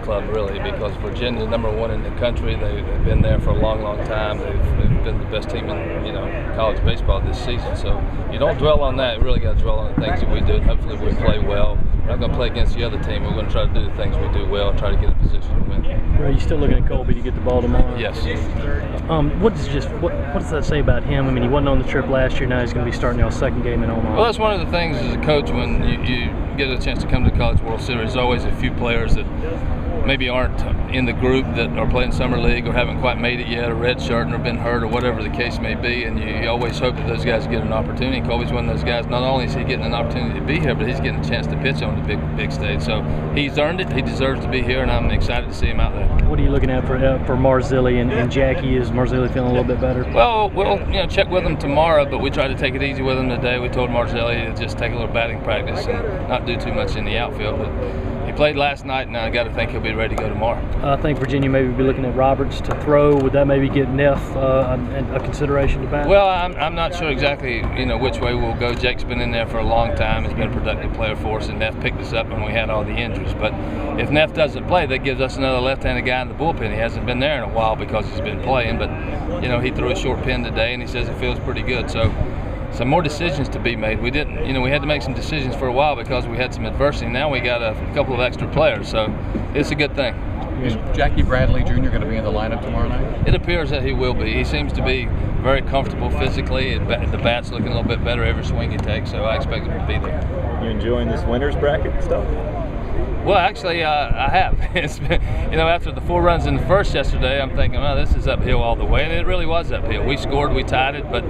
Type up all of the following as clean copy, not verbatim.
club, really, because Virginia's #1 in the country. They've been there for a long, long time. They've been the best team in college baseball this season. So you don't dwell on that. You really got to dwell on the things that we do. And hopefully we play well. We're not going to play against the other team. We're going to try to do the things we do well and try to get in a position to win. Are you still looking at Colby to get the ball tomorrow? Yes. What does that say about him? I mean, he wasn't on the trip last year. Now he's going to be starting our second game in Omaha. Well, that's one of the things as a coach when you get a chance to come to the College World Series. There's always a few players that maybe aren't in the group that are playing summer league or haven't quite made it yet, or redshirt or been hurt or whatever the case may be, and you always hope that those guys get an opportunity. Colby's one of those guys. Not only is he getting an opportunity to be here, but he's getting a chance to pitch on the big stage. So he's earned it. He deserves to be here, and I'm excited to see him out there. What are you looking at for Marzilli and Jackie? Is Marzilli feeling a little bit better? Well, we'll check with him tomorrow, but we tried to take it easy with him today. We told Marzilli to just take a little batting practice and not do too much in the outfield. But he played last night, and I got to think he'll be ready to go tomorrow. I think Virginia maybe be looking at Roberts to throw. Would that maybe get Neff a consideration to bat? Well, I'm not sure exactly which way we'll go. Jake's been in there for a long time. He's been a productive player for us, and Neff picked us up when we had all the injuries. But if Neff doesn't play, that gives us another left-handed guy in the bullpen. He hasn't been there in a while because he's been playing, but he threw a short pin today, and he says it feels pretty good. So some more decisions to be made. We didn't, we had to make some decisions for a while because we had some adversity. Now we got a couple of extra players, so it's a good thing. Is Jackie Bradley Jr. going to be in the lineup tomorrow night? It appears that he will be. He seems to be very comfortable physically. The bat's looking a little bit better every swing he takes, so I expect him to be there. You enjoying this winner's bracket stuff? Well, actually, I have. It's been, after the 4 runs in the first yesterday, I'm thinking, well, this is uphill all the way, and it really was uphill. We scored, we tied it, but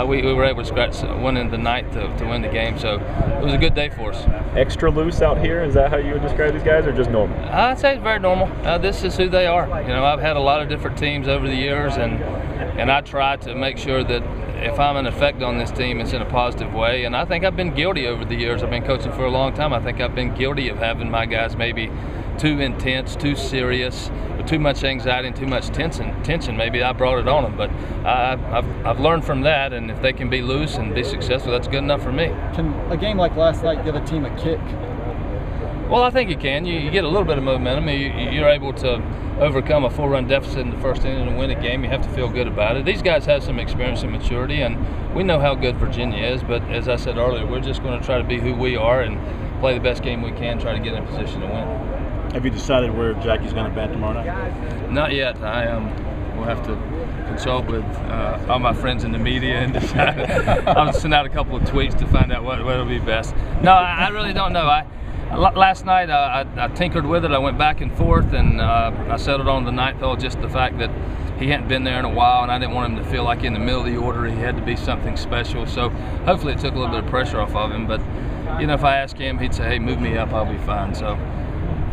we were able to scratch one in the ninth to win the game, so it was a good day for us. Extra loose out here? Is that how you would describe these guys, or just normal? I'd say it's very normal. This is who they are. I've had a lot of different teams over the years, and I try to make sure that if I'm an effect on this team, it's in a positive way. And I think I've been guilty over the years. I've been coaching for a long time. I think I've been guilty of having my guys maybe too intense, too serious, with too much anxiety and too much tension. Maybe I brought it on them, but I've learned from that. And if they can be loose and be successful, that's good enough for me. Can a game like last night give a team a kick? Well, I think you can. You get a little bit of momentum. You're able to overcome a 4-run deficit in the first inning and win a game. You have to feel good about it. These guys have some experience and maturity, and we know how good Virginia is. But as I said earlier, we're just going to try to be who we are and play the best game we can, try to get in a position to win. Have you decided where Jackie's going to bat tomorrow night? Not yet. We'll have to consult with all my friends in the media and decide. I'll send out a couple of tweets to find out what will be best. No, I really don't know. Last night I tinkered with it. I went back and forth, and I settled on the 9th hole, just the fact that he hadn't been there in a while, and I didn't want him to feel like in the middle of the order he had to be something special. So hopefully it took a little bit of pressure off of him. But if I ask him, he'd say, hey, move me up, I'll be fine. So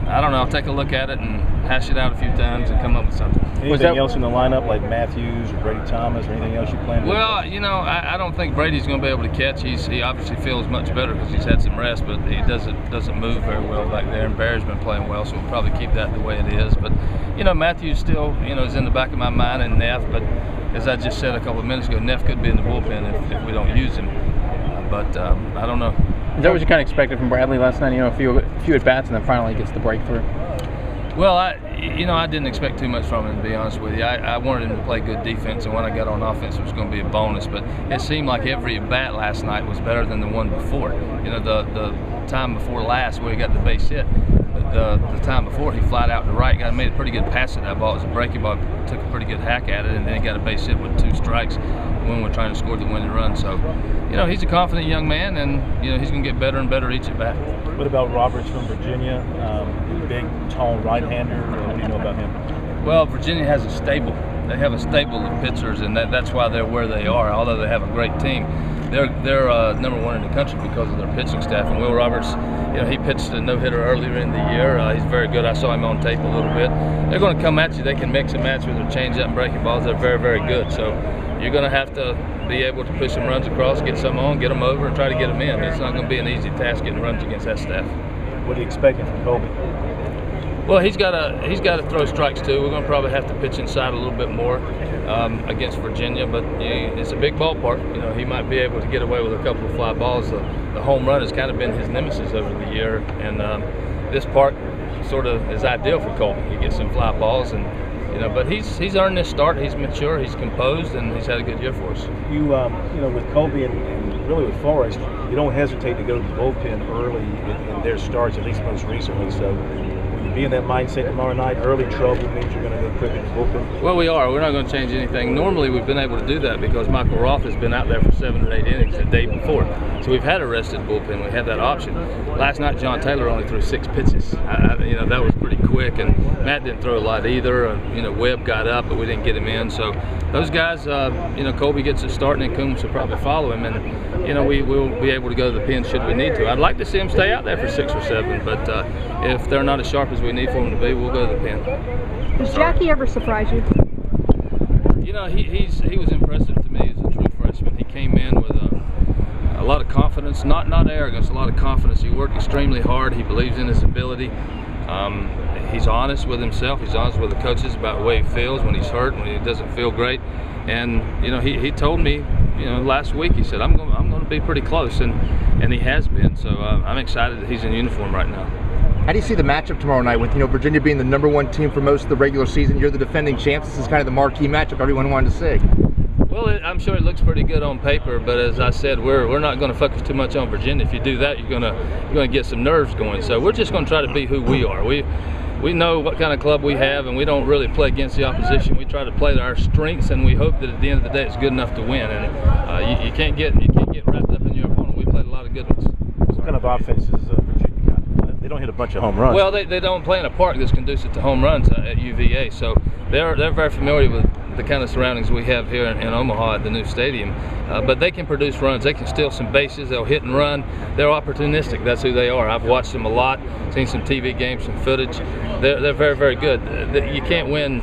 I don't know. I'll take a look at it and hash it out a few times and come up with something. Anything else in the lineup, like Matthews or Brady Thomas, or anything else you plan to? Well, I don't think Brady's going to be able to catch. He obviously feels much better because he's had some rest, but he doesn't move very well back there. And Barry's been playing well, so we'll probably keep that the way it is. But Matthews still is in the back of my mind, and Neff. But as I just said a couple of minutes ago, Neff could be in the bullpen if we don't use him. But I don't know. Is that what you kind of expected from Bradley last night? A few at bats, and then finally gets the breakthrough. Well, I didn't expect too much from him, to be honest with you. I wanted him to play good defense, and when I got on offense, it was going to be a bonus. But it seemed like every at bat last night was better than the one before. The time before last where he got the base hit, the time before he flied out to right, made a pretty good pass at that ball. It was a breaking ball, took a pretty good hack at it, and then he got a base hit with 2 strikes when we're trying to score the winning run. So, he's a confident young man, and he's going to get better and better each at bat. What about Roberts from Virginia? Big, tall right-hander. What do you know about him? Well, Virginia has a stable. They have a stable of pitchers, and that's why they're where they are. Although they have a great team, they're #1 in the country because of their pitching staff. And Will Roberts, he pitched a no-hitter earlier in the year. He's very good. I saw him on tape a little bit. They're going to come at you. They can mix and match with their changeup and breaking balls. They're very, very good. So you're going to have to be able to push some runs across, get some on, get them over, and try to get them in. It's not going to be an easy task getting runs against that staff. What are you expecting from Colby? Well, he's got to throw strikes too. We're going to probably have to pitch inside a little bit more against Virginia, but it's a big ballpark. He might be able to get away with a couple of fly balls. The home run has kind of been his nemesis over the year, and this park sort of is ideal for Colby. He gets some fly balls, and but he's earned this start. He's mature, he's composed, and he's had a good year for us. You with Colby and really with Forrest, you don't hesitate to go to the bullpen early in their starts, at least most recently. So will you be in that mindset tomorrow night? Early trouble means you're going to go quick in the bullpen? Well, we are. We're not going to change anything. Normally, we've been able to do that because Michael Roth has been out there for 7 or 8 innings the day before. So we've had a rested bullpen. We had that option. Last night, John Taylor only threw 6 pitches. That was pretty quick, and Matt didn't throw a lot either. Webb got up, but we didn't get him in. So those guys, Colby gets a start, and then Coombs will probably follow him, and we will be able to go to the pen should we need to. I'd like to see him stay out there for 6 or 7, but if they're not as sharp as we need for them to be, we'll go to the pen. Does Jackie ever surprise you? He was impressive to me as a true freshman. He came in with a lot of confidence, not arrogance, a lot of confidence. He worked extremely hard. He believes in his ability. He's honest with himself. He's honest with the coaches about the way he feels when he's hurt, when he doesn't feel great. And he told me, last week, he said, I'm going to be pretty close, and he has been. So I'm excited that he's in uniform right now. How do you see the matchup tomorrow night with Virginia being the #1 team for most of the regular season? You're the defending champs. This is kind of the marquee matchup everyone wanted to see. Well, I'm sure it looks pretty good on paper, but as I said, we're not going to focus too much on Virginia. If you do that, you're going to get some nerves going. So we're just going to try to be who we are. We know what kind of club we have, and we don't really play against the opposition. We try to play to our strengths, and we hope that at the end of the day, it's good enough to win. And you can't get wrapped up in your opponent. We played a lot of good ones. What kind of offense is Virginia got? They don't hit a bunch of home runs. Well, they don't play in a park that's conducive to home runs at UVA, so they're very familiar with the kind of surroundings we have here in Omaha at the new stadium. But they can produce runs. They can steal some bases. They'll hit and run. They're opportunistic. That's who they are. I've watched them a lot, seen some TV games, some footage. They're very, very good. You can't win,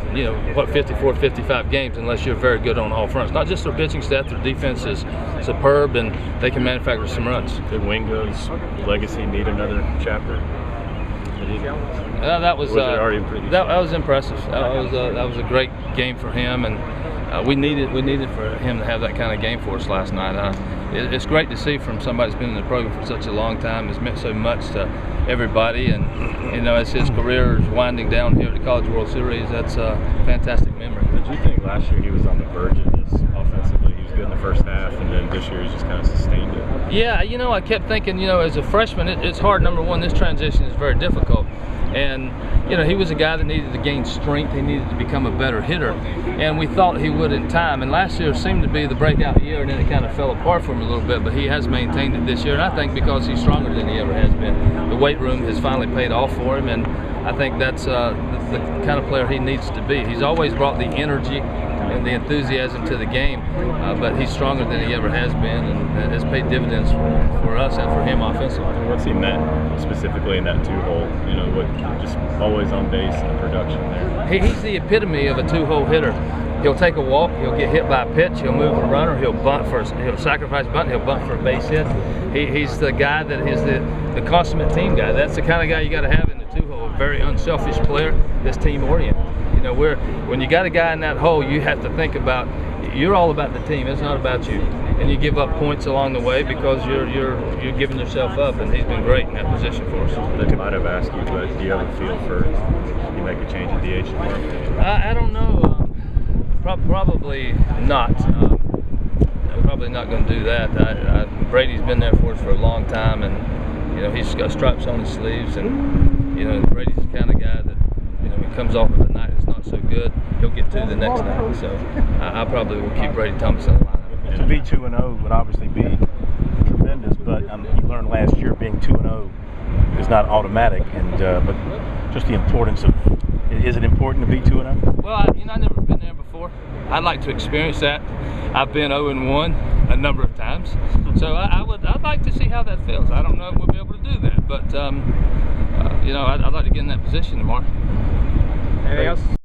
54, 55 games unless you're very good on all fronts. Not just their pitching staff, their defense is superb, and they can manufacture some runs. Did Wingo's legacy need another chapter? That was impressive. That was a great game for him, and we needed for him to have that kind of game for us last night. It's great to see from somebody that's been in the program for such a long time. It's meant so much to everybody, and as his career is winding down here at the College World Series, that's a fantastic memory. Did you think last year he was on the verge of this offensively? He was good in the first half, and then this year he's just kind of sustained it. Yeah, I kept thinking, as a freshman, it's hard. Number one, this transition is very difficult. And, he was a guy that needed to gain strength. He needed to become a better hitter. And we thought he would in time. And last year seemed to be the breakout year, and then it kind of fell apart for him a little bit. But he has maintained it this year. And I think because he's stronger than he ever has been. The weight room has finally paid off for him. And I think that's the kind of player he needs to be. He's always brought the energy and the enthusiasm to the game, but he's stronger than he ever has been, and has paid dividends for us and for him offensively. What's he meant specifically in that 2-hole? Just always on base and production there. He's the epitome of a 2-hole hitter. He'll take a walk, he'll get hit by a pitch, he'll move a runner, he'll sacrifice bunt, he'll bunt for a base hit. He's the guy that is the consummate team guy. That's the kind of guy you got to have in the 2-hole. A very unselfish player that's team oriented. When you got a guy in that hole, you have to think about, you're all about the team. It's not about you. And you give up points along the way because you're giving yourself up. And he's been great in that position for us. They might have asked you, but do you have a feel for you make a change at DH tomorrow? I don't know. Probably not. I'm probably not going to do that. Brady's been there for us for a long time, and he's got stripes on his sleeves, and Brady's the kind of guy that he comes off of a night that's not so good, he'll get to the next night. So I probably will keep Brady Thomas in the lineup. To be 2-0 would obviously be tremendous, but you learned last year being 2-0 is not automatic, and but just the importance of, is it important to be 2-0? Well, I've never been there before. I'd like to experience that. I've been 0-1 a number of times, so I'd like to see how that feels. I don't know if we'll be able to do that, but I'd like to get in that position tomorrow. Anything else?